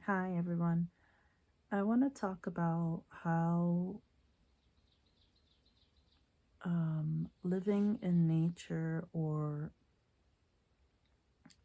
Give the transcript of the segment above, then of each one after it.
Hi, everyone. I want to talk about how living in nature or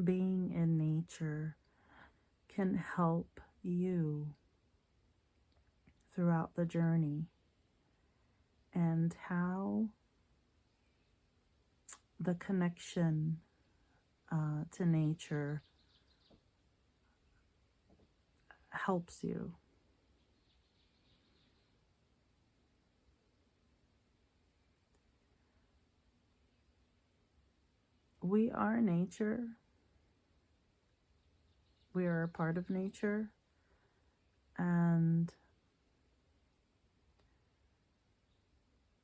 being in nature can help you throughout the journey, and how the connection to nature helps you. We are nature, we are a part of nature, and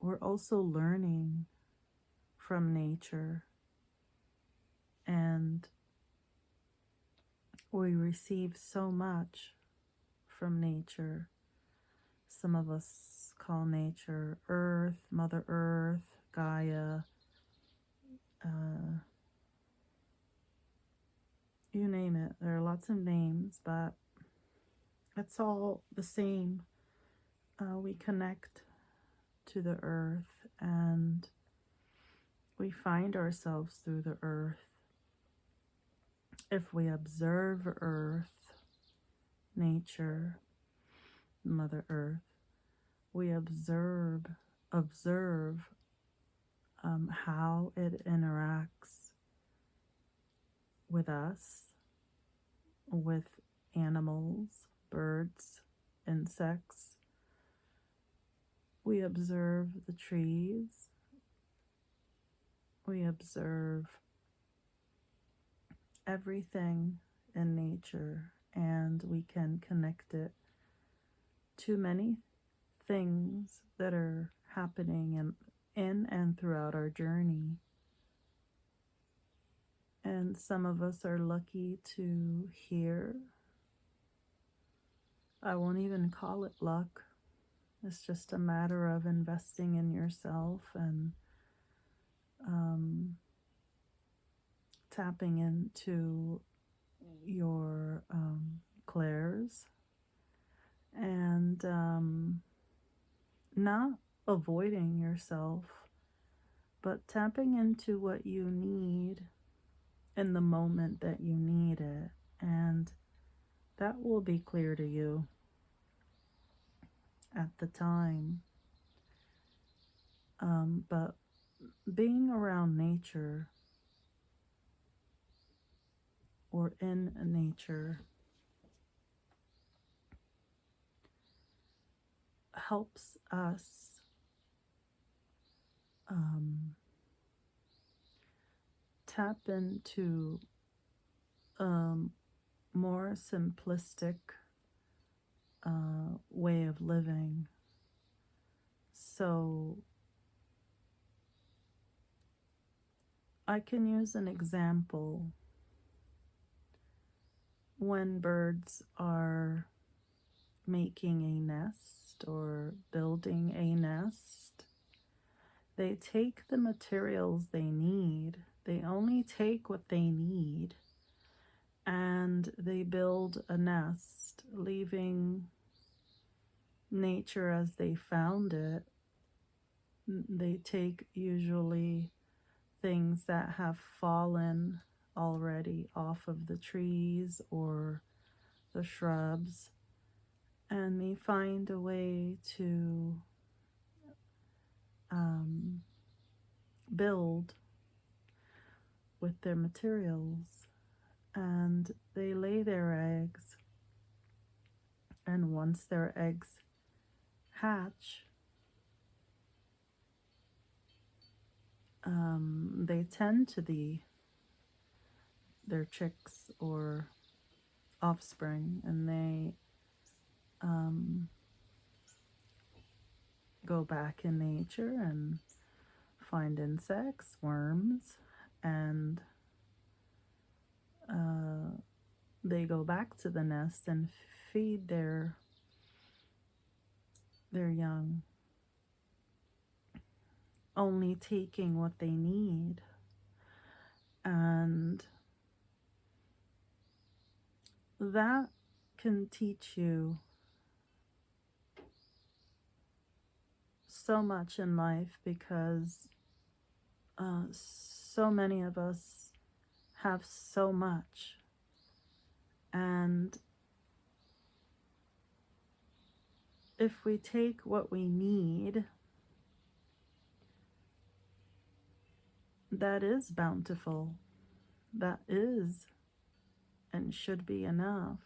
we're also learning from nature, and we receive so much from nature. Some of us call nature Earth, Mother Earth, Gaia, uh, you name it. There are lots of names, but it's all the same. We connect to the earth, and we find ourselves through the earth. If we observe Earth, nature, Mother Earth, we observe how it interacts with us, with animals, birds, insects. We observe the trees. We observe everything in nature, and we can connect it to many things that are happening in and throughout our journey. And some of us are lucky to hear. I won't even call it luck. It's just a matter of investing in yourself and tapping into your clairs, and not avoiding yourself, but tapping into what you need in the moment that you need it. And that will be clear to you at the time. But being around nature or in nature helps us tap into more simplistic way of living. So I can use an example. When birds are making a nest or building a nest, they take the materials they need. They only take what they need, and they build a nest, leaving nature as they found it. They take usually things that have fallen already off of the trees or the shrubs, and they find a way to build with their materials, and they lay their eggs. And once their eggs hatch, they tend to their chicks or offspring, and they go back in nature and find insects, worms, and they go back to the nest and feed their young, only taking what they need. And that can teach you so much in life, because so many of us have so much, and if we take what we need, that is bountiful, that is and should be enough.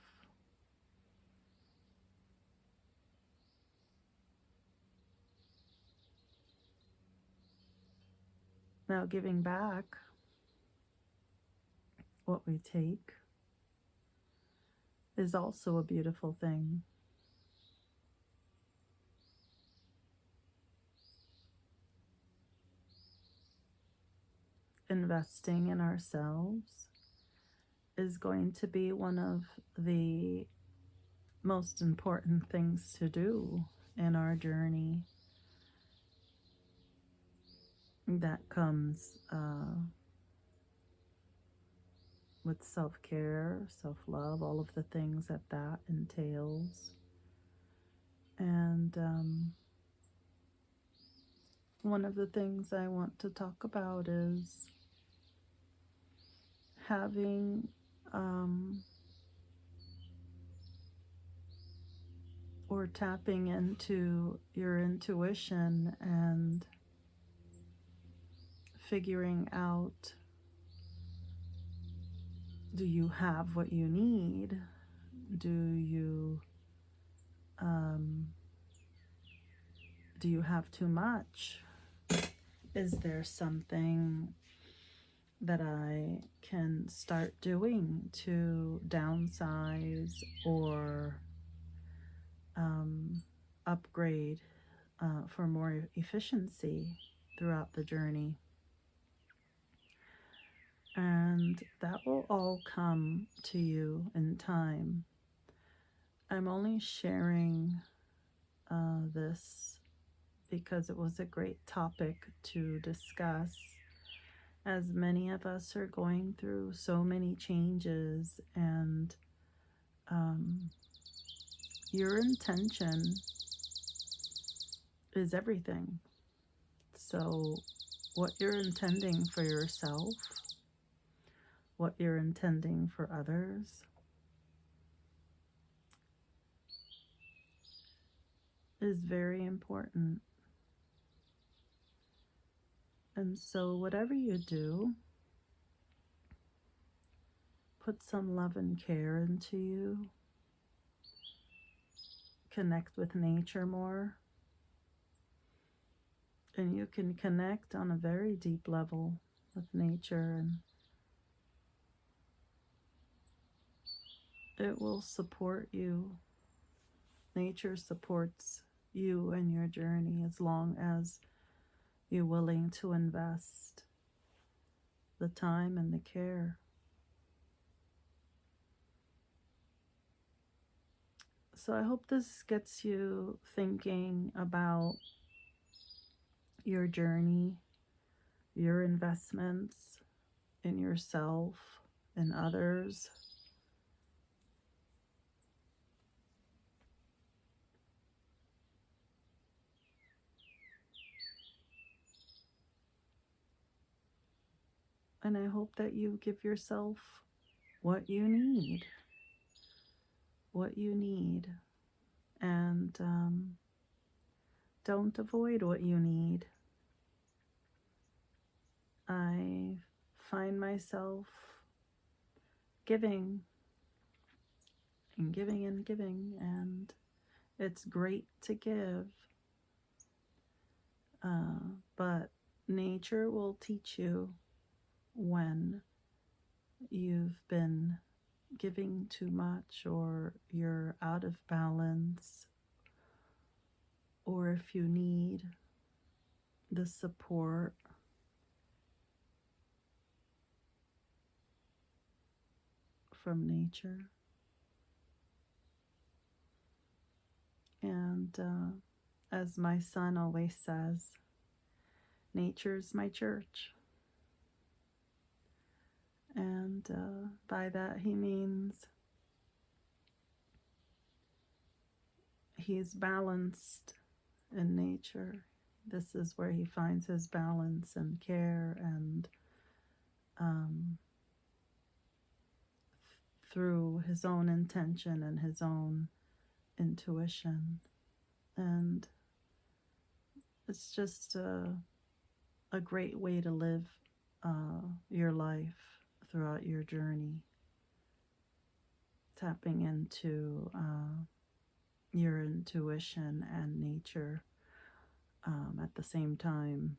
Now, giving back what we take is also a beautiful thing. Investing in ourselves is going to be one of the most important things to do in our journey. That comes with self-care, self-love, all of the things that entails. And one of the things I want to talk about is having or tapping into your intuition and figuring out, do you have what you need? Do you have too much? Is there something that I can start doing to downsize or upgrade for more efficiency throughout the journey? And that will all come to you in time. I'm only sharing this because it was a great topic to discuss, as many of us are going through so many changes, and your intention is everything. So what you're intending for yourself, what you're intending for others, is very important. And so whatever you do, put some love and care into you. Connect with nature more. And you can connect on a very deep level with nature, and it will support you. Nature supports you and your journey as long as you're willing to invest the time and the care. So I hope this gets you thinking about your journey, your investments in yourself and others. And I hope that you give yourself what you need. What you need. And don't avoid what you need. I find myself giving and giving and giving, and it's great to give. But nature will teach you when you've been giving too much, or you're out of balance, or if you need the support from nature. And as my son always says, nature's my church. And by that he means he's balanced in nature. This is where he finds his balance and care, and um, through his own intention and his own intuition. And it's just a great way to live your life throughout your journey, tapping into your intuition and nature at the same time.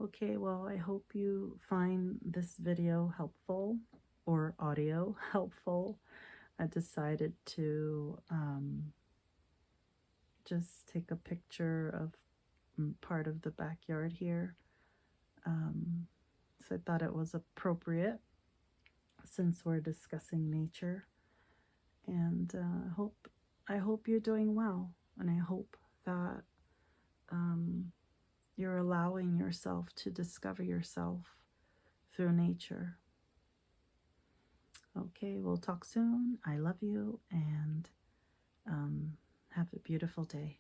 Okay, well, I hope you find this video helpful, or audio helpful. I decided to just take a picture of part of the backyard here. So I thought it was appropriate since we're discussing nature. And I hope you're doing well, and I hope that you're allowing yourself to discover yourself through nature. Okay, we'll talk soon. I love you, and have a beautiful day.